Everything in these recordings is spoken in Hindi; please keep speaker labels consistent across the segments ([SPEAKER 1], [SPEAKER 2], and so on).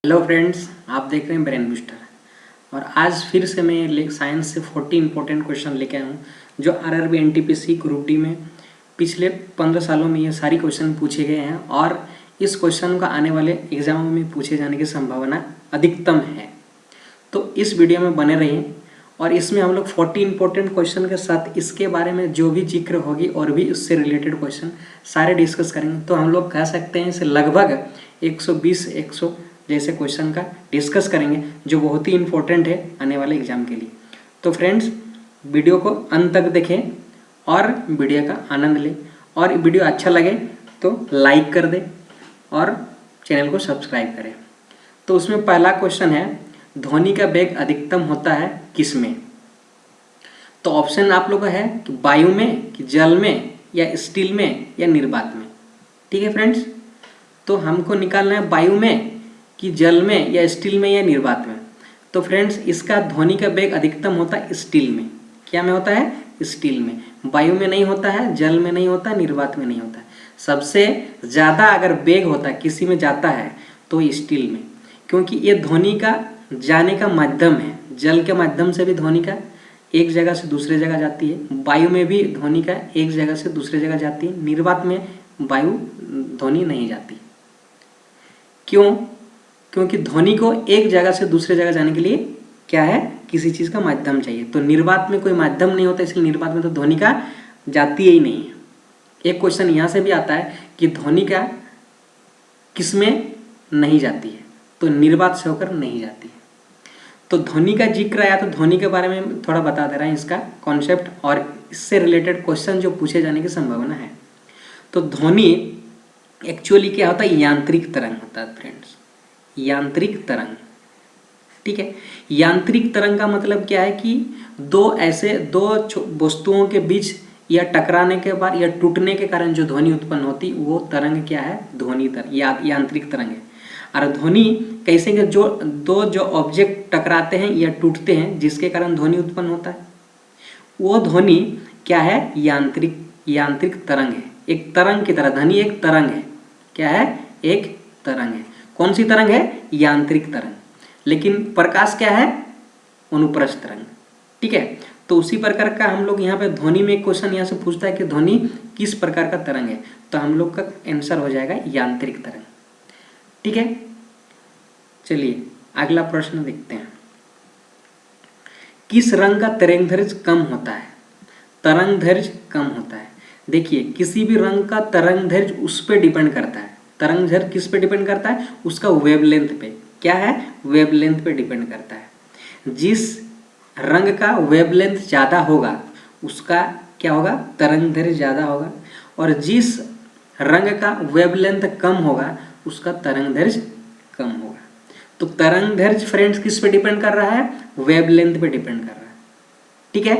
[SPEAKER 1] हेलो फ्रेंड्स, आप देख रहे हैं ब्रेन बूस्टर। और आज फिर से मैं साइंस से 40 इंपॉर्टेंट क्वेश्चन लेके आया हूँ जो आरआरबी एनटीपीसी ग्रुप डी में पिछले 15 सालों में ये सारी क्वेश्चन पूछे गए हैं और इस क्वेश्चन का आने वाले एग्जामों में पूछे जाने की संभावना अधिकतम है। तो इस वीडियो में बने रहिए और इसमें हम लोग 40 इंपॉर्टेंट क्वेश्चन के साथ इसके बारे में जो भी जिक्र होगी और भी उससे रिलेटेड क्वेश्चन सारे डिस्कस करेंगे। तो हम लोग कह सकते हैं इसे लगभग 120-100 जैसे क्वेश्चन का डिस्कस करेंगे जो बहुत ही इंपॉर्टेंट है आने वाले एग्जाम के लिए। तो फ्रेंड्स, वीडियो को अंत तक देखें और वीडियो का आनंद लें और वीडियो अच्छा लगे तो लाइक कर दें और चैनल को सब्सक्राइब करें। तो उसमें पहला क्वेश्चन है, ध्वनि का वेग अधिकतम होता है किस में? तो ऑप्शन आप लोगों का है कि वायु में, कि जल में, या स्टील में, या निर्वात में। ठीक है फ्रेंड्स, तो हमको निकालना है वायु में कि जल में, या स्टील में, या निर्वात में। तो फ्रेंड्स, इसका ध्वनि का वेग अधिकतम होता है स्टील में। क्या में होता है? स्टील में। वायु में नहीं होता है, जल में नहीं होता, निर्वात में नहीं होता है। सबसे ज़्यादा अगर वेग होता है किसी में जाता है तो स्टील में, क्योंकि ये ध्वनि का जाने का माध्यम है। जल के माध्यम से भी ध्वनि का एक जगह से दूसरे जगह जाती है, वायु में भी ध्वनि का एक जगह से दूसरे जगह जाती है, निर्वात में वायु ध्वनि नहीं जाती। क्यों? क्योंकि ध्वनि को एक जगह से दूसरे जगह जाने के लिए क्या है? किसी चीज़ का माध्यम चाहिए। तो निर्वात में कोई माध्यम नहीं होता, इसलिए निर्वात में तो ध्वनि का जाती ही नहीं है। एक क्वेश्चन यहाँ से भी आता है कि ध्वनि का किसमें नहीं जाती है? तो निर्वात से होकर नहीं जाती है। तो ध्वनि का जिक्र आया तो ध्वनि के बारे में थोड़ा बता दे रहा है, इसका कॉन्सेप्ट और इससे रिलेटेड क्वेश्चन जो पूछे जाने की संभावना है। तो ध्वनि एक्चुअली क्या होता है? यांत्रिक तरंग होता है फ्रेंड्स, यांत्रिक तरंग। ठीक है, यांत्रिक तरंग का मतलब क्या है कि दो वस्तुओं के बीच या टकराने के बाद या टूटने के कारण जो ध्वनि उत्पन्न होती वो तरंग क्या है? ध्वनि तरंग, यांत्रिक तरंग है। और ध्वनि कैसे कि जो ऑब्जेक्ट टकराते हैं या टूटते हैं जिसके कारण ध्वनि उत्पन्न होता है, वो ध्वनि क्या है? यांत्रिक तरंग है। एक तरंग की तरह ध्वनि एक तरंग है। क्या है? एक तरंग है। कौन सी तरंग है? यांत्रिक तरंग। लेकिन प्रकाश क्या है? अनुप्रस्थ तरंग। ठीक है, तो उसी प्रकार का हम लोग यहाँ पे ध्वनि में क्वेश्चन यहाँ से पूछता है कि ध्वनि किस प्रकार का तरंग है, तो हम लोग का आंसर हो जाएगा यांत्रिक तरंग। ठीक है, चलिए अगला प्रश्न देखते हैं। किस रंग का तरंगदैर्घ्य कम होता है? तरंगदैर्घ्य कम होता है। देखिए, किसी भी रंग का तरंगदैर्घ्य उस पर डिपेंड करता है। तरंगदैर्घ्य किस पे डिपेंड करता है? उसका वेवलेंथ पे। क्या है? वेवलेंथ पे डिपेंड करता है। जिस रंग का वेवलेंथ ज़्यादा होगा उसका क्या होगा? तरंगदैर्घ्य ज़्यादा होगा, और जिस रंग का वेवलेंथ कम होगा उसका तरंगदैर्घ्य कम होगा। तो तरंगदैर्घ्य फ्रेंड्स किस पे डिपेंड कर रहा है? वेवलेंथ पे डिपेंड कर रहा है। ठीक है,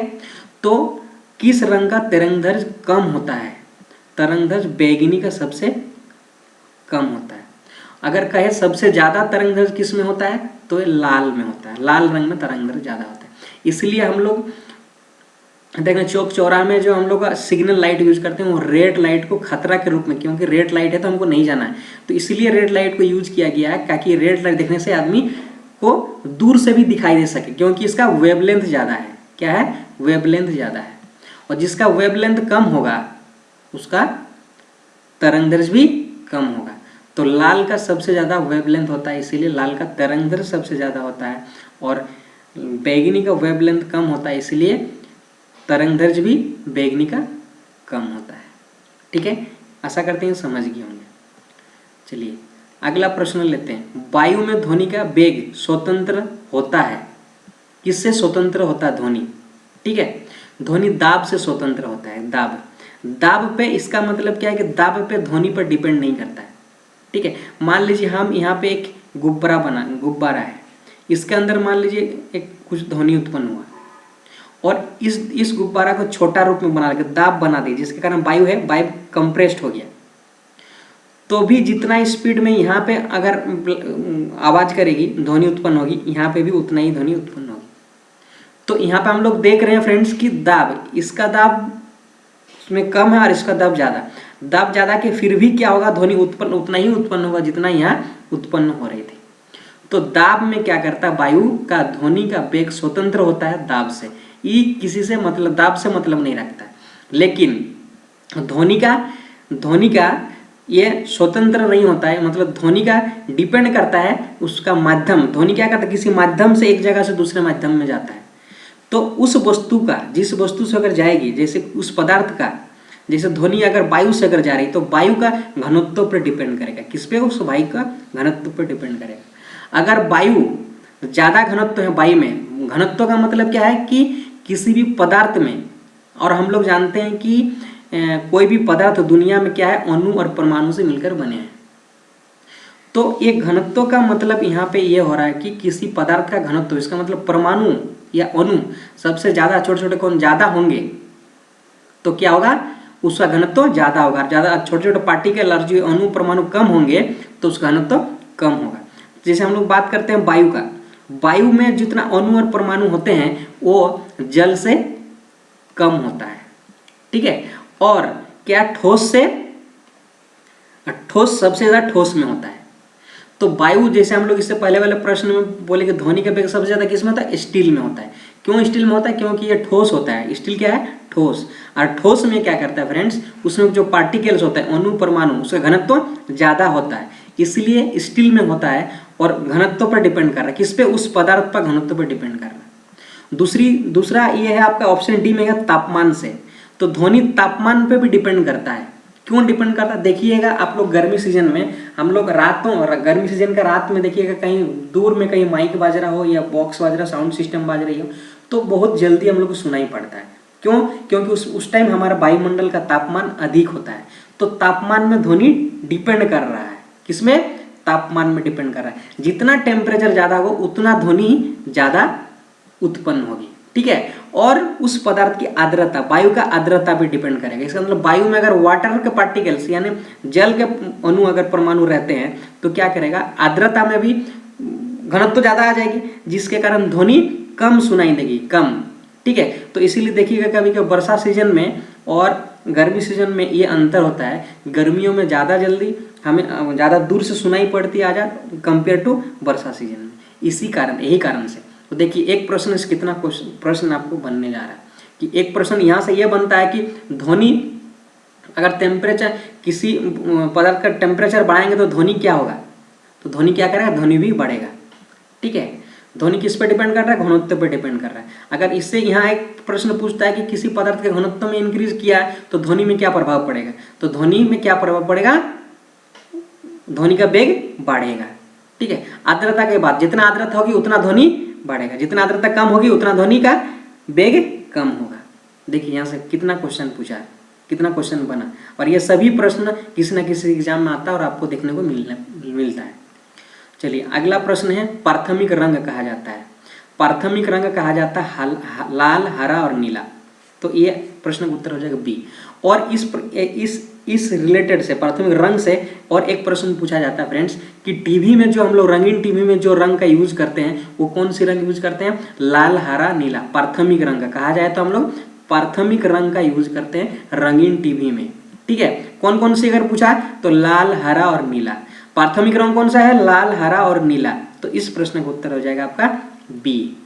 [SPEAKER 1] तो किस रंग का तरंगदैर्घ्य कम होता है? तरंगदैर्घ्य बैंगनी का सबसे कम होता है। अगर कहे सबसे ज़्यादा तरंगदैर्घ्य किस में होता है तो ये लाल में होता है। लाल रंग में तरंगदैर्घ्य ज़्यादा होता है। इसलिए हम लोग देखें चौक चौराहे में जो हम लोग सिग्नल लाइट यूज करते हैं वो रेड लाइट को खतरा के रूप में, क्योंकि रेड लाइट है तो हमको नहीं जाना है, तो इसलिए रेड लाइट को यूज किया गया है ताकि रेड लाइट देखने से आदमी को दूर से भी दिखाई दे सके, क्योंकि इसका वेवलेंथ ज़्यादा है। क्या है? वेवलेंथ ज़्यादा है, और जिसका वेवलेंथ कम होगा उसका तरंगदैर्घ्य भी कम होगा। तो लाल का सबसे ज़्यादा वेवलेंथ होता है, इसीलिए लाल का तरंगदैर्घ्य सबसे ज़्यादा होता है, और बैंगनी का वेवलेंथ कम होता है, इसलिए तरंगदैर्घ्य भी बैंगनी का कम होता है। ठीक है, आशा करते हैं समझ गए होंगे। चलिए अगला प्रश्न लेते हैं। वायु में ध्वनि का वेग स्वतंत्र होता है। किससे स्वतंत्र होता है ध्वनि? ठीक है, ध्वनि दाब से स्वतंत्र होता है। दाब पे, इसका मतलब क्या है कि दाब पे ध्वनि पर डिपेंड नहीं करता है। ठीक है, मान लीजिए हम यहाँ पे एक गुब्बारा है, इसके अंदर मान लीजिए एक कुछ ध्वनि उत्पन्न हुआ, और इस गुब्बारा को छोटा रूप में बना के दाब बना दी, जिसके कारण वायु है, वायु कंप्रेस्ड हो गया, तो भी जितना स्पीड में यहाँ पे अगर आवाज करेगी, ध्वनि उत्पन्न होगी, यहाँ पे भी उतना ही ध्वनि उत्पन्न होगी। तो यहाँ पे हम लोग देख रहे हैं फ्रेंड्स कि दाब, इसका दाब उसमें कम है और इसका दाब ज़्यादा। दाब ज़्यादा के फिर भी क्या होगा? ध्वनि उत्पन्न उतना ही उत्पन्न होगा जितना यहाँ उत्पन्न हो रही थी। तो दाब में क्या करता है, वायु का ध्वनि का वेग स्वतंत्र होता है दाब से, ये किसी से मतलब दाब से मतलब नहीं रखता। लेकिन ध्वनि का ये स्वतंत्र नहीं होता है, मतलब ध्वनि का डिपेंड करता है उसका माध्यम। ध्वनि क्या करता है, किसी माध्यम से एक जगह से दूसरे माध्यम में जाता है। तो उस वस्तु का, जिस वस्तु से अगर जाएगी, जैसे उस पदार्थ का, जैसे ध्वनि अगर वायु से अगर जा रही तो वायु का घनत्व पर डिपेंड करेगा। किस पे, उस वायु का घनत्व पर डिपेंड करेगा। अगर वायु ज़्यादा घनत्व है, वायु में घनत्व का मतलब क्या है कि किसी भी पदार्थ में, और हम लोग जानते हैं कि कोई भी पदार्थ दुनिया में क्या है, अणु और परमाणु से मिलकर बने हैं। तो ये घनत्व का मतलब यहाँ पे ये हो रहा है कि किसी पदार्थ का घनत्व, इसका मतलब परमाणु या अणु सबसे ज़्यादा, छोटे छोटे कौन ज़्यादा होंगे तो क्या होगा, उसका घनत्व ज़्यादा होगा। ज़्यादा छोटे छोटे पार्टिकल और जो अणु परमाणु कम होंगे तो उसका घनत्व कम होगा। जैसे हम लोग बात करते हैं वायु का, वायु में जितना अणु और परमाणु होते हैं वो जल से कम होता है, ठीक है। और क्या, ठोस से, ठोस सबसे ज़्यादा ठोस में होता है। तो वायु, जैसे हम लोग इससे पहले वाले प्रश्न में बोले कि ध्वनि का वेग सबसे ज़्यादा किस में होता है, स्टील में होता है। क्यों स्टील में होता है, क्योंकि ये ठोस होता है। स्टील क्या है, ठोस। और ठोस में क्या करता है फ्रेंड्स, उसमें जो पार्टिकल्स होता है, अणु परमाणु, उसका घनत्व ज़्यादा होता है, इसलिए स्टील में होता है। और घनत्व पर डिपेंड कर रहा है, किस पे, उस पदार्थ पर घनत्व पर डिपेंड कर रहा है। दूसरा ये है आपका ऑप्शन डी में है तापमान से। तो ध्वनि तापमान पे भी डिपेंड करता है। क्यों डिपेंड करता है, देखिएगा आप लोग गर्मी सीजन में, हम लोग गर्मी सीजन का रात में देखिएगा, कहीं दूर में कहीं माइक बाज रहा हो या बॉक्स बाज रहा, साउंड सिस्टम बाज रही हो, तो बहुत जल्दी हम लोग को सुनाई पड़ता है। क्यों, क्योंकि उस टाइम हमारा वायुमंडल का तापमान अधिक होता है। तो तापमान में ध्वनि डिपेंड कर रहा है, किसमें, तापमान में डिपेंड कर रहा है। जितना टेम्परेचर ज़्यादा हो उतना ध्वनि ज़्यादा उत्पन्न होगी, ठीक है। और उस पदार्थ की आर्द्रता, वायु का आर्द्रता भी डिपेंड करेगा। इसका मतलब वायु में अगर वाटर के पार्टिकल्स यानी जल के अणु अगर परमाणु रहते हैं तो क्या करेगा, आर्द्रता में भी घनत्व ज़्यादा आ जाएगी, जिसके कारण ध्वनि कम सुनाई देगी, कम, ठीक है। तो इसीलिए देखिएगा कभी कभी वर्षा सीजन में और गर्मी सीजन में ये अंतर होता है। गर्मियों में ज़्यादा जल्दी हमें ज़्यादा दूर से सुनाई पड़ती है आवाज़ कंपेयर टू वर्षा सीजन में। इसी कारण, यही कारण से। तो देखिए एक प्रश्न से कितना प्रश्न आपको बनने जा रहा है कि एक प्रश्न यहाँ से यह बनता है कि ध्वनि अगर टेम्परेचर, किसी पदार्थ का टेम्परेचर बढ़ाएंगे तो ध्वनि क्या होगा, तो ध्वनि क्या करेगा, ध्वनि भी बढ़ेगा, ठीक है। ध्वनि किस पर डिपेंड कर रहा है, घनत्व पर डिपेंड कर रहा है। अगर इससे यहाँ एक प्रश्न पूछता है कि किसी पदार्थ के घनत्व में इंक्रीज किया है तो ध्वनि में क्या प्रभाव पड़ेगा, तो ध्वनि में क्या प्रभाव पड़ेगा, ध्वनि का वेग बढ़ेगा, ठीक है। आर्द्रता के बाद जितना आर्द्रता होगी उतना ध्वनि बढ़ेगा, जितना आर्द्रता कम होगी उतना ध्वनि का वेग कम होगा। देखिए यहाँ से कितना क्वेश्चन पूछा है, कितना क्वेश्चन बना, और ये सभी प्रश्न किसी न किसी एग्जाम में आता है और आपको देखने को मिलता है। चलिए अगला प्रश्न है, प्राथमिक रंग कहा जाता है। प्राथमिक रंग कहा जाता है लाल, हरा और नीला। तो ये प्रश्न का उत्तर हो जाएगा बी। और इस रिलेटेड से, प्राथमिक रंग से और एक प्रश्न पूछा जाता है फ्रेंड्स कि टीवी में जो हम लोग रंगीन टीवी में जो रंग का यूज करते हैं वो कौन सी रंग यूज करते हैं, लाल, हरा, नीला। प्राथमिक रंग का कहा जाए तो हम लोग प्राथमिक रंग का यूज करते हैं रंगीन टीवी में, ठीक है। कौन कौन सी अगर पूछा तो लाल, हरा और नीला। प्राथमिक रंग कौन सा है, लाल, हरा और नीला। तो इस प्रश्न का उत्तर हो जाएगा आपका बी।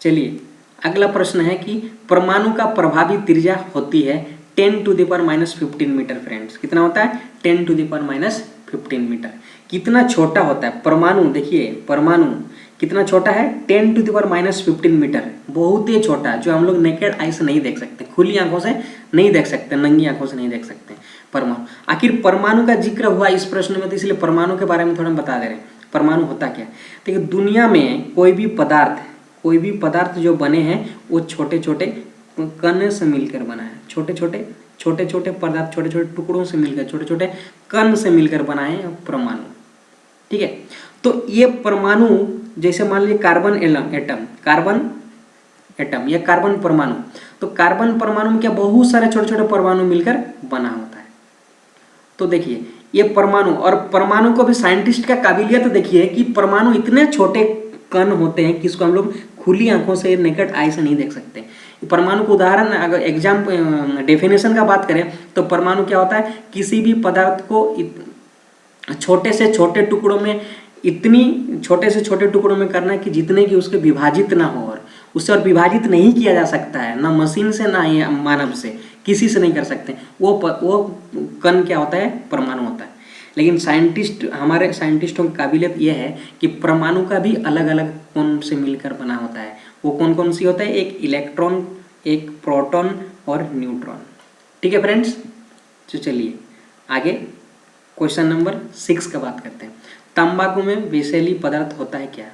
[SPEAKER 1] चलिए अगला प्रश्न है कि परमाणु का प्रभावी त्रिज्या होती है 10⁻⁻15 मीटर। फ्रेंड्स कितना होता है, 10⁻⁻15 मीटर। कितना छोटा होता है परमाणु, देखिए परमाणु कितना छोटा है, 10⁻⁻15 मीटर, बहुत ही छोटा है, जो हम लोग नेकेड आई से नहीं देख सकते, खुली आंखों से नहीं देख सकते, नंगी आंखों से नहीं देख सकते परमाणु। आखिर परमाणु का जिक्र हुआ इस प्रश्न में तो इसलिए परमाणु के बारे में थोड़ा बता दे रहे हैं। परमाणु होता क्या है, देखिए दुनिया में कोई भी पदार्थ जो बने हैं वो छोटे छोटे कण से मिलकर बना है। छोटे छोटे पदार्थ छोटे छोटे टुकड़ों से मिलकर, छोटे छोटे कण से मिलकर बना है परमाणु, ठीक है। तो ये परमाणु जैसे मान लीजिए कार्बन एटम या कार्बन परमाणु, तो कार्बन परमाणु में क्या बहुत सारे छोटे छोटे परमाणु मिलकर बना होता है। तो देखिए ये परमाणु, और परमाणु को भी साइंटिस्ट का काबिलियत देखिए कि परमाणु इतने छोटे कण होते हैं कि इसको हम लोग खुली आंखों से, नेकेड आई से नहीं देख सकते। परमाणु को उदाहरण, अगर एग्जाम डेफिनेशन का बात करें तो परमाणु क्या होता है, किसी भी पदार्थ को छोटे से छोटे टुकड़ों में इतनी छोटे से छोटे टुकड़ों में करना है कि जितने कि उसके विभाजित ना हो, और उससे और विभाजित नहीं किया जा सकता है, ना मशीन से ना ही मानव से, किसी से नहीं कर सकते। वो कण क्या होता है, परमाणु होता है। लेकिन हमारे साइंटिस्टों की काबिलियत यह है कि परमाणु का भी अलग अलग कौन से मिलकर बना होता है। वो कौन कौन सी होता है, एक इलेक्ट्रॉन, एक प्रोटॉन और न्यूट्रॉन। ठीक है फ्रेंड्स, तो चलिए आगे क्वेश्चन नंबर 6 का बात करते हैं। तंबाकू में विषैली पदार्थ होता है क्या?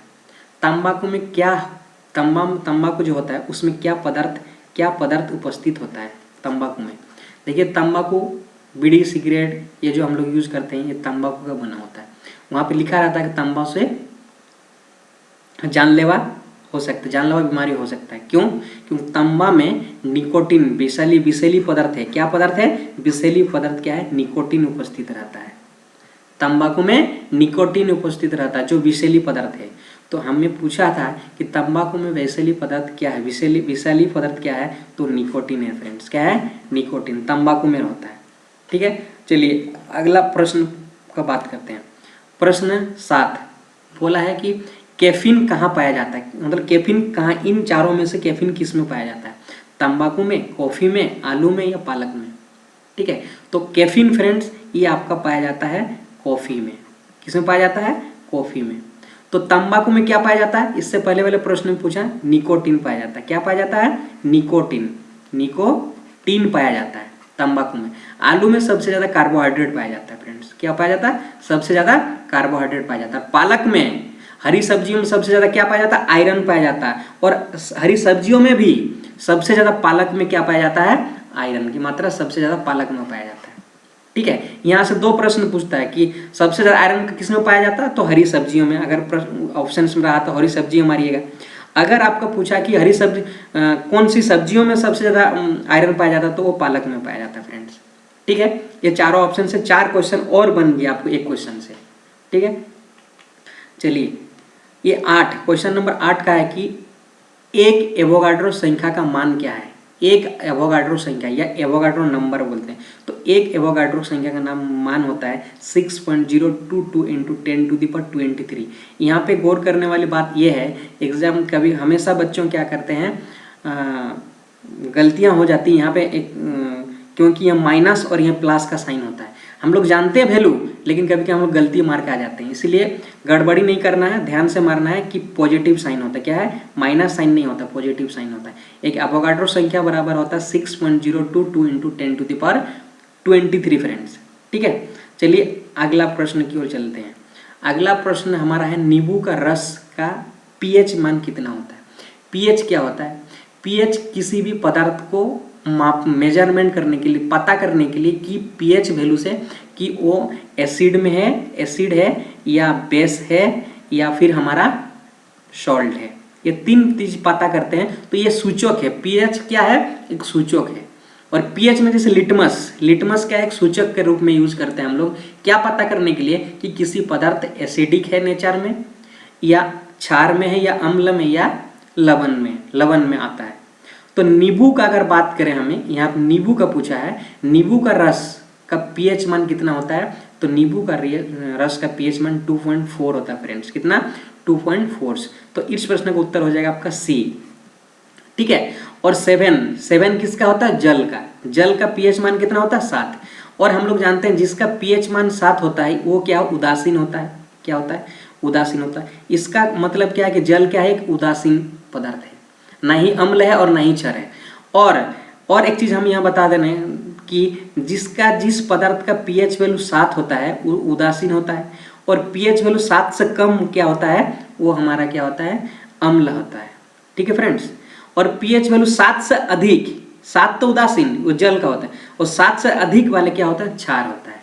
[SPEAKER 1] तंबाकू में क्या, तंबाकू जो होता है उसमें क्या पदार्थ उपस्थित होता है तंबाकू में? देखिए, तंबाकू, बीड़ी, सिगरेट, ये जो हम लोग यूज करते हैं, ये तंबाकू का बना होता है। वहाँ पे लिखा रहता है कि तंबाकू से जानलेवा हो सकता है, जानलेवा बीमारी हो सकता है। क्यों? क्योंकि तंबा में निकोटीन, विषैली पदार्थ है। क्या पदार्थ है? विषैली पदार्थ क्या है? निकोटीन उपस्थित रहता है। तंबाकू में निकोटीन उपस्थित रहता है, जो विषैली पदार्थ है। तो हमें पूछा था कि तंबाकू में विषैली पदार्थ क्या है, विषैली पदार्थ क्या है? तो निकोटीन है फ्रेंड्स। क्या है? निकोटीन तंबाकू में होता है। ठीक है, चलिए अगला प्रश्न का बात करते हैं। प्रश्न 7 बोला है कि कैफीन कहाँ पाया जाता है, मतलब कैफीन कहाँ, इन चारों में से कैफीन किस में पाया जाता है? तंबाकू में, कॉफी में, आलू में या पालक में? ठीक है, तो कैफीन फ्रेंड्स ये आपका पाया जाता है कॉफी में। किस में पाया जाता है? कॉफी में। तो तंबाकू में क्या पाया जाता है? इससे पहले वाले प्रश्न में पूछा, निकोटीन पाया जाता है। क्या पाया जाता है? निकोटीन पाया जाता है तंबाकू में। आलू में सबसे ज्यादा कार्बोहाइड्रेट पाया जाता है फ्रेंड्स। क्या पाया जाता है? सबसे ज्यादा कार्बोहाइड्रेट पाया जाता है। पालक में, हरी सब्जियों में सबसे ज्यादा क्या पाया जाता है? आयरन पाया जाता है। और हरी सब्जियों में भी सबसे ज्यादा पालक में क्या पाया जाता है? आयरन की मात्रा सबसे ज्यादा पालक में पाया जाता है। ठीक है, यहाँ से 2 प्रश्न पूछता है कि सबसे ज्यादा आयरन किस में पाया जाता है? तो हरी सब्जियों में। अगर ऑप्शन में रहा तो हरी सब्जियों मारिएगा। अगर आपका पूछा कि हरी सब्जी कौन सी सब्जियों में सबसे ज्यादा आयरन पाया जाता है, तो वो पालक में पाया जाता है फ्रेंड्स। ठीक है, ये चारों ऑप्शन से 4 क्वेश्चन और बन गया आपको एक क्वेश्चन से। ठीक है, चलिए ये 8, क्वेश्चन नंबर 8 का है कि एक एवोगाड्रो संख्या का मान क्या है? एक एवोगाड्रो संख्या या एवोगाड्रो नंबर बोलते हैं। तो एक एवोगाड्रो संख्या का मान होता है 6.022 × 10⁻23। यहाँ पे गौर करने वाली बात यह है, एग्जाम कभी हमेशा बच्चों क्या करते हैं, गलतियां हो जाती हैं यहाँ पे। क्योंकि यह माइनस और यह प्लस का साइन होता है। हम लोग जानते हैं वैल्यू, लेकिन कभी कभी हम लोग गलती मार के आ जाते हैं। इसलिए गड़बड़ी नहीं करना है, ध्यान से मारना है कि पॉजिटिव साइन होता है। क्या है? माइनस साइन नहीं होता, पॉजिटिव साइन होता है। एक एवोगाड्रो संख्या बराबर होता है 6.022 × 10⁻23 फ्रेंड्स। ठीक है, चलिए अगला प्रश्न की ओर चलते हैं। अगला प्रश्न हमारा है, नींबू का रस का पीएच मान कितना होता है? पीएच क्या होता है? पीएच किसी भी पदार्थ को मेजरमेंट करने के लिए, पता करने के लिए कि पीएच वैल्यू से कि वो एसिड है या बेस है या फिर हमारा सॉल्ट है, ये 3 चीज पता करते हैं। तो ये सूचक है। पीएच क्या है? एक सूचक है। और पीएच में जैसे लिटमस क्या है? एक सूचक के रूप में यूज करते हैं हम लोग। क्या पता करने के लिए कि किसी पदार्थ एसिडिक है नेचर में, या क्षार में है, या अम्ल में, या लवण में आता है। तो नींबू का अगर बात करें, हमें यहाँ नींबू का पूछा है, नींबू का रस का पीएच मान कितना होता है? तो नींबू का रस का पीएच मान 2.4 होता है फ्रेंड्स। कितना? 2.4। तो इस प्रश्न का उत्तर हो जाएगा आपका सी। ठीक है, और 7 किसका होता है? जल का पीएच मान कितना होता है? 7। और हम लोग जानते हैं जिसका पीएच मान 7 होता है वो क्या? उदासीन होता है। क्या होता है? उदासीन होता है। इसका मतलब क्या है कि जल क्या है? एक उदासीन पदार्थ है, ना ही अम्ल है और ना ही क्षार है। और एक चीज हम यहाँ बता देना है कि जिस पदार्थ का पीएच वैल्यू 7 होता है वो उदासीन होता है, और पीएच वैल्यू 7 से कम क्या होता है? वो हमारा क्या होता है? अम्ल होता है। ठीक है फ्रेंड्स, और पीएच वैल्यू 7 से अधिक, 7 तो उदासीन वो जल का होता है, और 7 से अधिक वाले क्या होता है? क्षार होता है।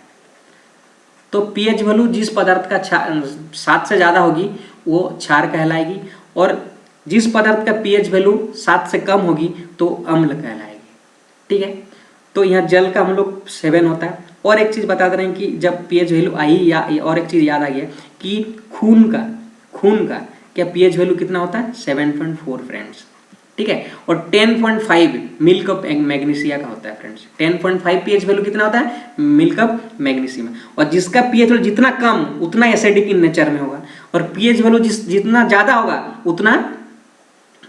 [SPEAKER 1] तो पीएच वैल्यू जिस पदार्थ का 7 से ज्यादा होगी वो क्षार कहलाएगी, और जिस पदार्थ का पीएच वैल्यू 7 से कम होगी तो अम्ल कहलाएगी। ठीक है, तो यहाँ जल का हम लोग 7 होता है। और एक चीज बता दे रहे हैं कि जब पीएच वैल्यू आई, या और एक चीज याद आ गया कि खून का क्या पीएच वैल्यू कितना होता है? 7.4 फ्रेंड्स। ठीक है। और 10.5 मिल्क ऑफ मैग्नीशिया का होता है फ्रेंड्स। 10.5 पीएच वैल्यू कितना होता है मिल्क ऑफ मैग्नीशिया में। और जिसका पीएच वैल्यू जितना कम उतना एसिडिक इन नेचर में होगा, और पीएच वैल्यू जितना ज़्यादा होगा उतना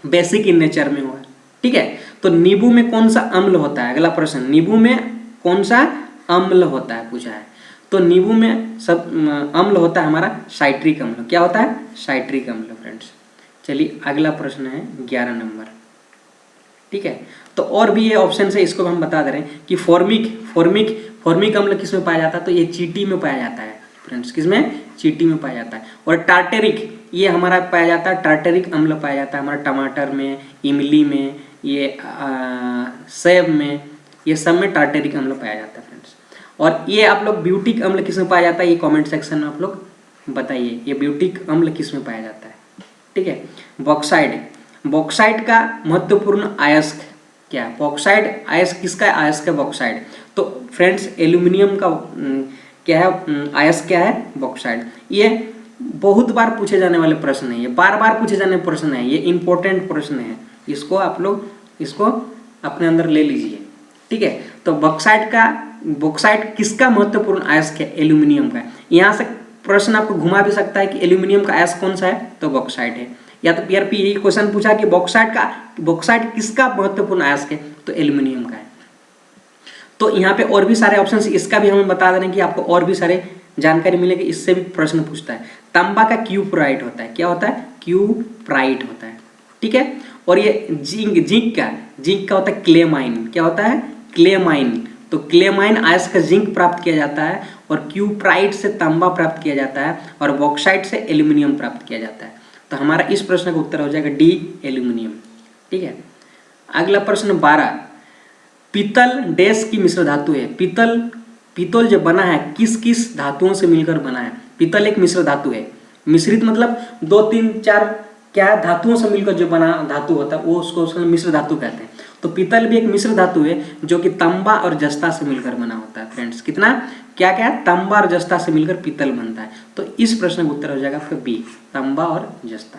[SPEAKER 1] बेसिक इन नेचर में होगा, ठीक है। तो नींबू में कौन सा अम्ल होता है, अगला प्रश्न, नींबू में कौन सा अम्ल होता है पूछा है। तो नींबू में सब अम्ल होता है हमारा साइट्रिक अम्ल। क्या होता है साइट्रिक अम्ल फ्रेंड्स। चलिए अगला प्रश्न है 11 नंबर, ठीक है। तो और भी ये ऑप्शन है, इसको हम बता दे रहे हैं कि फॉर्मिक अम्ल किस में पाया जाता है, तो ये चींटी में पाया जाता है फ्रेंड्स। किसमें चींटी में पाया जाता है। और टार्टेरिक ये हमारा पाया जाता है, टार्टेरिक अम्ल पाया जाता है हमारा टमाटर में, इमली में, ये सेब में, ये सब में टार्टेरिक अम्ल पाया जाता है फ्रेंड्स। और ये आप लोग ब्यूटिक अम्ल किस में पाया जाता है, ये कमेंट सेक्शन में आप लोग बताइए ये ब्यूटिक अम्ल किस में पाया जाता है, ठीक है। बॉक्साइड का महत्वपूर्ण अयस्क क्या है, बॉक्साइड अयस्क किसका अयस्क है बॉक्साइड। तो फ्रेंड्स एल्यूमिनियम का क्या है अयस्क क्या है बॉक्साइड। ये बहुत बार पूछे जाने वाले प्रश्न है, ये बार बार पूछे जाने प्रश्न है, ये इंपॉर्टेंट प्रश्न है, इसको आप लोग इसको अपने अंदर ले लीजिए, ठीक है। तो बॉक्साइड किसका महत्वपूर्ण अयस्क है, एल्यूमिनियम का। यहाँ से प्रश्न आपको घुमा भी सकता है कि एल्यूमिनियम का अयस्क कौन सा है, तो बॉक्साइड है। या तो पीआरपी ये क्वेश्चन पूछा कि बॉक्साइड किसका महत्वपूर्ण अयस्क है, तो एल्यूमिनियम का है। तो यहाँ पे और भी सारे ऑप्शन, इसका भी हम बता दे रहे हैं कि आपको और भी सारे जानकारी मिलेगी, इससे भी प्रश्न पूछता है। तांबा का क्यूप्राइट होता है, क्या होता है क्यूप्राइट होता है, ठीक है। और ये जिंक का होता है क्लेमाइन, क्या होता है क्लेमाइन। तो क्लेमाइन अयस्क से जिंक प्राप्त किया जाता है, और क्यूप्राइट से तांबा प्राप्त किया जाता है, और बॉक्साइट से एल्यूमिनियम प्राप्त किया जाता है। तो हमारा इस प्रश्न का उत्तर हो जाएगा डी एल्यूमिनियम, ठीक है। अगला प्रश्न 12, पीतल डैश की मिश्र धातु है। पीतल जो बना है किस किस धातुओं से मिलकर बना है। पीतल एक मिश्र धातु है, मिश्रित मतलब 2 3 4 क्या धातुओं से मिलकर जो बना धातु होता है वो उसको मिश्र धातु कहते हैं। तो पीतल भी एक मिश्र धातु है जो कि तांबा और जस्ता से मिलकर बना होता है फ्रेंड्स। कितना क्या तांबा और जस्ता से मिलकर पीतल बनता है। तो इस प्रश्न का उत्तर हो जाएगा आपका बी, तांबा और जस्ता।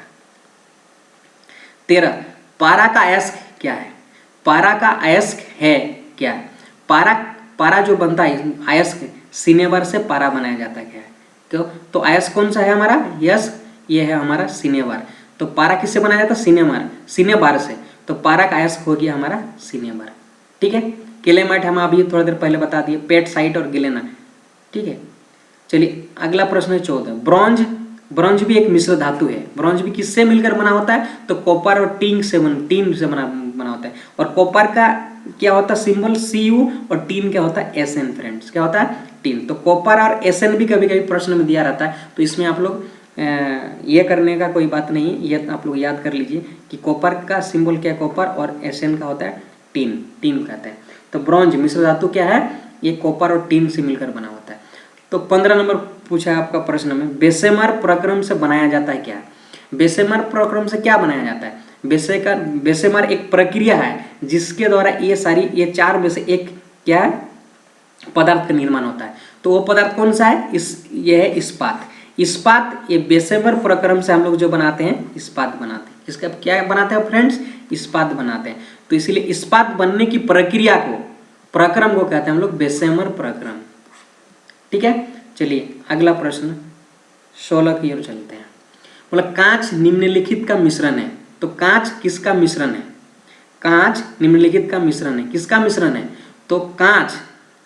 [SPEAKER 1] 13, पारा का अयस्क क्या है। पारा का अयस्क है क्या, पारा जो बनता है अयस्क सिनेबर से पारा बनाया जाता है क्या है। तो अयस्क कौन सा है हमारा, यस ये है हमारा सिनेबार। तो पारा किससे बनाया जाता है सिनेबार से। तो पारा का अयस्क हो गया हमारा सिनेबार, ठीक है। केलेमाइट हम अभी थोड़ी देर पहले बता दिए, पेटसाइट और गिलेना, ठीक है। चलिए अगला प्रश्न है 14, ब्रॉन्ज भी एक मिश्र धातु है। ब्रॉन्ज भी किससे मिलकर बना होता है, तो कॉपर और टीन से बना होता है। और कॉपर का क्या होता है सिंबल Cu, और टीन क्या होता है Sn फ्रेंड्स, क्या होता है टीन। तो कॉपर और Sn भी कभी कभी प्रश्न में दिया रहता है, तो इसमें आप लोग ये करने का कोई बात नहीं, ये आप लोग याद कर लीजिए कि कॉपर का सिंबल क्या है कॉपर, और Sn का होता है टीन कहते हैं। तो ब्रॉन्ज मिश्र धातु क्या है, ये कॉपर और टीन से मिलकर बना होता है। तो 15 नंबर पूछा है आपका प्रश्न में, बेसेमर प्रक्रम से बनाया जाता है क्या। बेसेमर प्रक्रम से क्या बनाया जाता है, बेसेमर एक प्रक्रिया है जिसके द्वारा ये 4 में से एक क्या है पदार्थ का निर्माण होता है। तो वो पदार्थ कौन सा है, ये है इस्पात। ये बेसेमर प्रक्रम से हम लोग जो बनाते हैं इस्पात बनाते हैं। इसका क्या बनाते हैं फ्रेंड्स, इस्पात बनाते हैं। तो इसीलिए इस्पात बनने की प्रक्रिया को प्रक्रम को कहते हैं हम लोग बेसेमर प्रक्रम, ठीक है। चलिए अगला प्रश्न 16 की ओर चलते हैं। बोला कांच निम्नलिखित का मिश्रण है। तो कांच किसका मिश्रण है, कांच निम्नलिखित का मिश्रण है, किसका मिश्रण है, तो कांच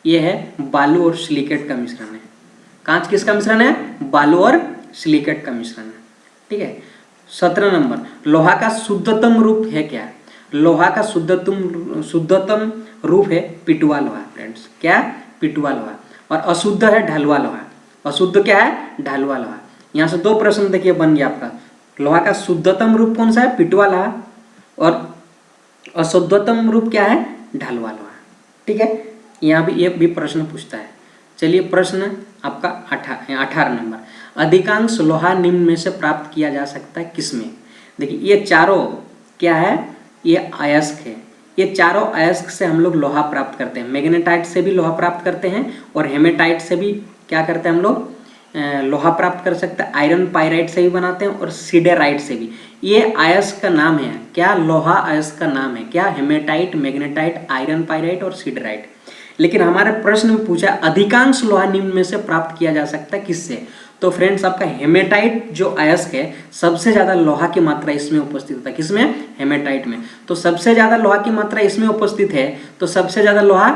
[SPEAKER 1] ये है बालू और सिलिकेट का मिश्रण है। कांच किसका मिश्रण है, बालू और सिलिकेट का मिश्रण है, ठीक है। 17 नंबर, लोहा का शुद्धतम रूप है क्या। लोहा का शुद्धतम रूप है पिटुआ लोहा फ्रेंड्स, क्या पिटुआ लोहा। और अशुद्ध है ढलुआ लोहा। अशुद्ध क्या है, ढलुआ लोहा। यहाँ से 2 प्रश्न देखिए बन गया आपका। लोहा का शुद्धतम रूप कौन सा है, पिटुआ लोहा, और अशुद्धतम रूप क्या है, ढलुआ लोहा, ठीक है। यहाँ भी ये भी प्रश्न पूछता है। चलिए प्रश्न आपका 18 नंबर, अधिकांश लोहा निम्न में से प्राप्त किया जा सकता है किसमें। देखिए ये चारों क्या है, ये अयस्क है। ये चारों अयस्क से हम लोग लोहा प्राप्त करते हैं। मैग्नेटाइट से भी लोहा प्राप्त करते हैं, और हेमेटाइट से भी क्या करते हैं हम लोग लोहा प्राप्त कर सकते हैं, आयरन पाइराइट से भी बनाते हैं और सिडेराइट से भी। ये अयस्क का नाम है क्या, लोहा अयस्क का नाम है क्या, हेमेटाइट, मैग्नेटाइट, आयरन पाइराइट और सिडेराइट। लेकिन हमारे प्रश्न में पूछा अधिकांश लोहा निम्न में से प्राप्त किया जा सकता है किससे, तो फ्रेंड्स आपका हेमेटाइट जो अयस्क है सबसे ज्यादा लोहा की मात्रा इसमें उपस्थित होता है, किसमें, हेमेटाइट में। तो सबसे ज्यादा लोहा की मात्रा इसमें उपस्थित है, तो सबसे ज्यादा लोहा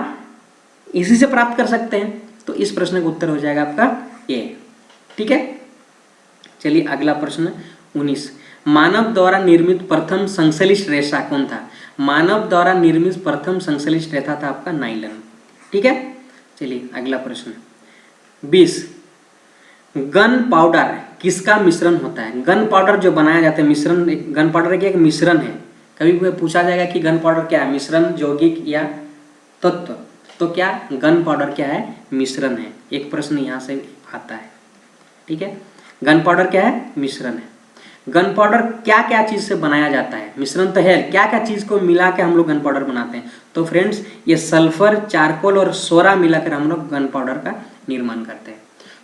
[SPEAKER 1] इसी से प्राप्त कर सकते हैं। तो इस प्रश्न का उत्तर हो जाएगा आपका ए। ठीक है, चलिए अगला प्रश्न 19, मानव द्वारा निर्मित प्रथम संश्लेषित रेशा कौन था। मानव द्वारा निर्मित प्रथम संश्लेषित रेशा था आपका नाइलन। ठीक है, चलिए अगला प्रश्न 20, गन पाउडर किसका मिश्रण होता है। गन पाउडर जो बनाया जाता है मिश्रण, गन पाउडर एक मिश्रण है। कभी कभी पूछा जाएगा कि गन पाउडर क्या है, मिश्रण, यौगिक या तत्व। तो क्या गन पाउडर क्या है, मिश्रण है। एक प्रश्न यहाँ से आता है। ठीक है, गन पाउडर क्या है, मिश्रण है। गन पाउडर क्या क्या चीज से बनाया जाता है, मिश्रण तो है, क्या क्या चीज को मिला के हम लोग गन पाउडर बनाते हैं। तो फ्रेंड्स ये सल्फर, चारकोल और सोरा मिलाकर हम लोग गन पाउडर का निर्माण करते हैं।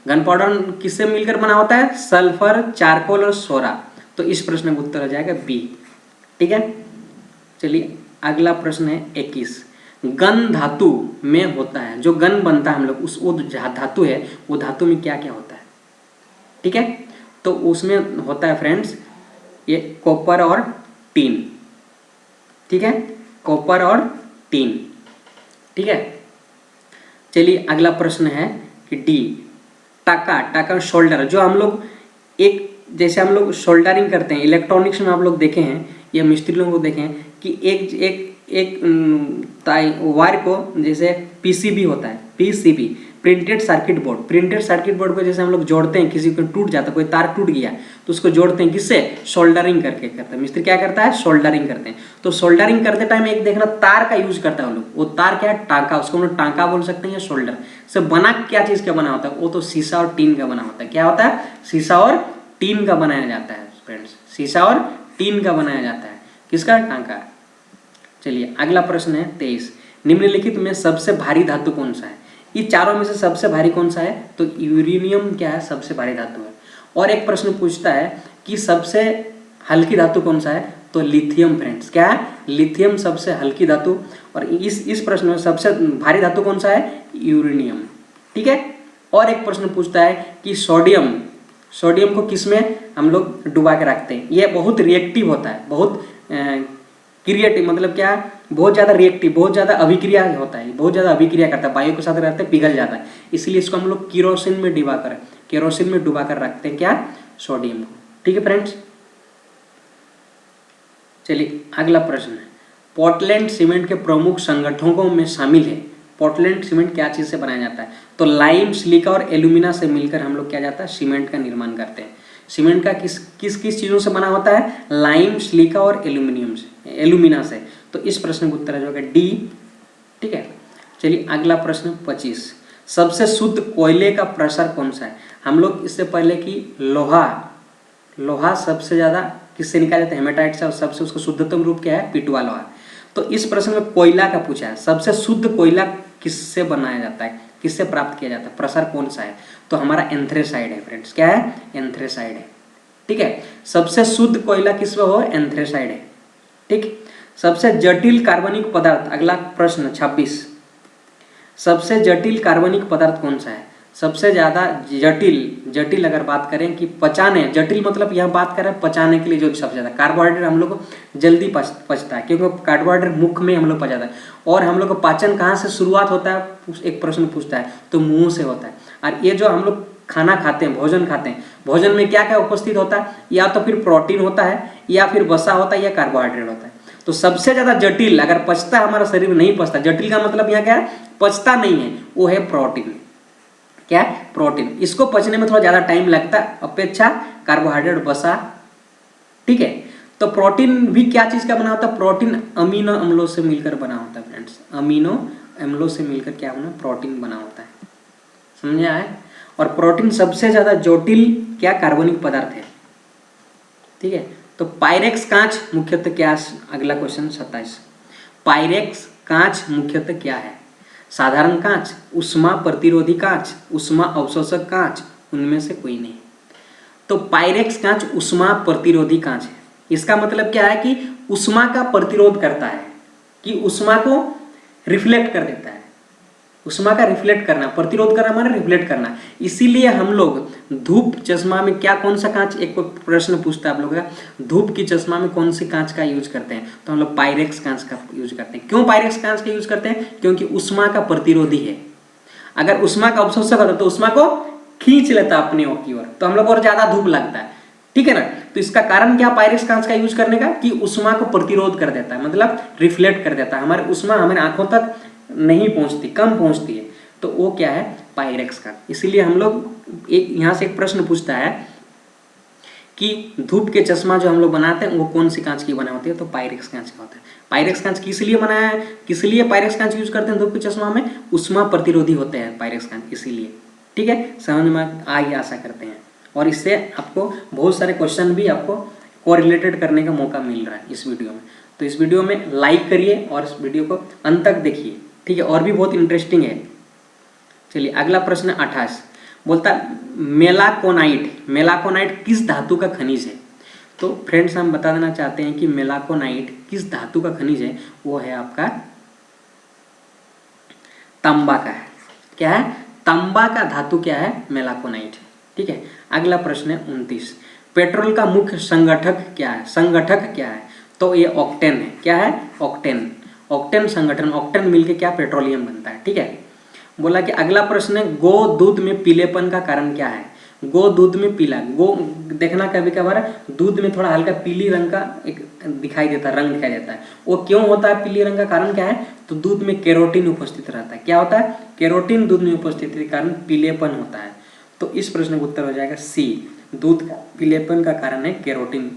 [SPEAKER 1] गन पाउडर किससे मिलकर बना होता है, सल्फर, चारकोल और सोरा। तो इस प्रश्न का उत्तर हो जाएगा बी। ठीक है, चलिए अगला प्रश्न है 21, गन धातु में होता है, जो गन बनता है हम लोग उस वो धातु है, वो धातु में क्या क्या होता है। ठीक है, तो उसमें होता है फ्रेंड्स ये कॉपर और टीन। ठीक है, कॉपर और टीन। ठीक है, चलिए अगला प्रश्न है कि डी, टाका, टाका शोल्डर, जो हम लोग एक जैसे हम लोग शोल्डरिंग करते हैं इलेक्ट्रॉनिक्स में, आप लोग देखे हैं या मिस्त्री लोगों को देखे हैं कि एक वायर को जैसे पीसीबी होता है, PCB printed circuit board, printed circuit board को जैसे हम लोग जोड़ते हैं, किसी को टूट जाता है, कोई तार टूट गया तो उसको जोड़ते हैं, किससे, सोल्डरिंग करके करते हैं। मिस्त्री क्या करता है, सोल्डरिंग करते हैं। तो सोल्डरिंग करते टाइम एक देखना तार का यूज करता है वो लोग, वो तार क्या है, टांका, उसको हम लोग टांका बोल सकते हैं या शोल्डर से। बना क्या चीज का बना होता है, वो तो शीशा और टीन का बना होता है। क्या होता है, शीशा और टीन का बनाया जाता है फ्रेंड्स, शीशा और टीन का बनाया जाता है। किसका, टांका। चलिए अगला प्रश्न है 23, निम्नलिखित में सबसे भारी धातु कौन सा है। ये चारों में से सबसे भारी कौन सा है, तो यूरेनियम क्या है, सबसे भारी धातु है। और एक प्रश्न पूछता है कि सबसे हल्की धातु कौन सा है, तो लिथियम फ्रेंड्स। क्या है, लिथियम सबसे हल्की धातु। और इस प्रश्न में सबसे भारी धातु कौन सा है, यूरेनियम। ठीक है, और एक प्रश्न पूछता है कि सोडियम, सोडियम को किसमें हम लोग डुबा के रखते हैं। ये बहुत रिएक्टिव होता है, बहुत क्रिएटिव, मतलब क्या, बहुत ज़्यादा रिएक्टिव, बहुत ज़्यादा अभिक्रिया होता है, बहुत ज़्यादा अभिक्रिया करता है, वायु के साथ रहते हैं, पिघल जाता है। इसलिए इसको हम लोग केरोसिन में डुबा कर रखते हैं, क्या, सोडियम को। ठीक है फ्रेंड्स, चलिए अगला प्रश्न है, पोर्टलैंड सीमेंट के प्रमुख संगठनों में शामिल है। पोर्टलैंड सीमेंट क्या चीज़ से बनाया जाता है, तो लाइम, सिलिका और एल्यूमिना से मिलकर हम लोग क्या जाता है, सीमेंट का निर्माण करते हैं। सीमेंट का किस किस किस चीज़ों से बना होता है, लाइम, सिलिका और एल्यूमिनियम से, एल्यूमिना से। तो इस प्रश्न का उत्तर होगा डी। ठीक है, चलिए अगला प्रश्न 25, सबसे शुद्ध कोयले का प्रसार कौन सा है। हम लोग इससे पहले कि लोहा सबसे ज़्यादा किससे निकाला जाता है, हेमेटाइट से, और सबसे उसका शुद्धतम रूप क्या है, पिटवा लोहा। तो इस प्रश्न में कोयला का पूछा है, सबसे शुद्ध कोयला किससे बनाया जाता है, किससे प्राप्त किया जाता है, प्रसार कौन सा है, तो हमारा एंथ्रेसाइड है फ्रेंड्स। क्या है, एंथ्रेसाइड है। ठीक है, सबसे शुद्ध कोयला किसमें हो, एंथ्रेसाइड है। ठीक, सबसे जटिल कार्बनिक पदार्थ, अगला प्रश्न 26, सबसे जटिल कार्बनिक पदार्थ कौन सा है। सबसे ज़्यादा जटिल अगर बात करें कि पचाने, जटिल मतलब यह बात करें पचाने के लिए जो सबसे ज़्यादा, कार्बोहाइड्रेट हम लोग को जल्दी पचता है, क्योंकि कार्बोहाइड्रेट मुख में हम लोग पच जाता है। और हम लोग का पाचन कहाँ से शुरुआत होता है, एक प्रश्न पूछता है, तो मुंह से होता है। और ये जो हम लोग खाना खाते हैं, भोजन खाते हैं, भोजन में क्या क्या उपस्थित होता है, या तो फिर प्रोटीन होता है, या फिर वसा होता है, या कार्बोहाइड्रेट होता है। तो सबसे ज्यादा जटिल अगर पचता है, हमारा शरीर में नहीं पचता, जटिल का मतलब यहाँ क्या है, पचता नहीं है, वो है प्रोटीन। क्या है, प्रोटीन। इसको पचने में थोड़ा ज्यादा टाइम लगता है अपेक्षा कार्बोहाइड्रेट, वसा। ठीक है, तो प्रोटीन भी क्या चीज का बना होता है, प्रोटीन अमीनो अम्लों से मिलकर बना होता है फ्रेंड्स, अमीनो अम्लों से मिलकर क्या बना, प्रोटीन बना होता है। समझ आए। और प्रोटीन सबसे ज्यादा जटिल क्या कार्बनिक पदार्थ है। ठीक है, तो पायरेक्स कांच मुख्यतः क्या, अगला क्वेश्चन 27, पायरेक्स कांच मुख्यतः क्या है, साधारण कांच, उष्मा प्रतिरोधी कांच, उष्मा अवशोषक कांच, उनमें से कोई नहीं। तो पायरेक्स कांच उष्मा प्रतिरोधी कांच है। इसका मतलब क्या है कि उष्मा का प्रतिरोध करता है, कि उष्मा को रिफ्लेक्ट कर देता है। उष्मा का रिफ्लेक्ट करना, प्रतिरोध करना माने रिफ्लेक्ट करना। इसीलिए हम लोग धूप चश्मा में क्या कौन सा कांच, एक प्रश्न पूछता है आप लोगों का, धूप की चश्मा में कौन सी कांच का यूज करते हैं, तो हम लोग पायरेक्स कांच का यूज करते हैं। क्यों पायरेक्स कांच का यूज करते हैं? क्योंकि उष्मा का प्रतिरोधी है। अगर उष्मा का अवशोषक होता तो उष्मा को खींच लेता अपनी ओर की ओर, तो हम लोग और ज्यादा धूप लगता है, ठीक है ना। तो इसका कारण क्या पायरेक्स कांच का यूज करने का, कि उष्मा को प्रतिरोध कर देता है, मतलब रिफ्लेक्ट कर देता है। हमारे उष्मा हमारे आंखों तक नहीं पहुंचती, कम पहुंचती है, तो वो क्या है, पायरेक्स कांच। इसीलिए हम लोग यहाँ से एक प्रश्न पूछता है कि धूप के चश्मा जो हम लोग बनाते हैं वो कौन सी कांच की बना होती है, तो पायरेक्स कांच का होता है। पायरेक्स कांच किस लिए बनाया है, किस लिए पायरेक्स कांच यूज करते हैं धूप के चश्मा में? उष्मा प्रतिरोधी होते हैं पायरेक्स कांच, इसीलिए। ठीक है, समझ में आई आशा करते हैं। और इससे आपको बहुत सारे क्वेश्चन भी आपको कोरिलेटेड करने का मौका मिल रहा है इस वीडियो में। तो इस वीडियो में लाइक करिए और इस वीडियो को अंत तक देखिए, ठीक है, और भी बहुत इंटरेस्टिंग है। चलिए अगला प्रश्न 28 बोलता मेलाकोनाइट किस धातु का खनिज है? तो फ्रेंड्स हम बता देना चाहते हैं कि मेलाकोनाइट किस धातु का खनिज है, वो है आपका तांबा का है। क्या है? तांबा का धातु क्या है? मेलाकोनाइट। ठीक है, अगला प्रश्न है 29, पेट्रोल का मुख्य संगठक क्या है? संगठक क्या है? तो ये ऑक्टेन है। क्या है? ऑक्टेन। ऑक्टेन संगठन, ऑक्टेन मिलके क्या पेट्रोलियम बनता है। ठीक है, बोला कि अगला प्रश्न है गो दूध में पीलेपन का कारण क्या है? गो दूध में पीला, गो देखना कभी कभार दूध में थोड़ा हल्का पीली रंग का एक दिखाई देता है, रंग दिखाई देता है। वो क्यों होता है पीली रंग का? कारण क्या है? तो दूध में केरोटीन उपस्थित रहता है। क्या होता है? केरोटीन दूध में उपस्थित के कारण पीलेपन होता है। तो इस प्रश्न का उत्तर हो जाएगा सी, दूध का पीलेपन का कारण है केरोटीन।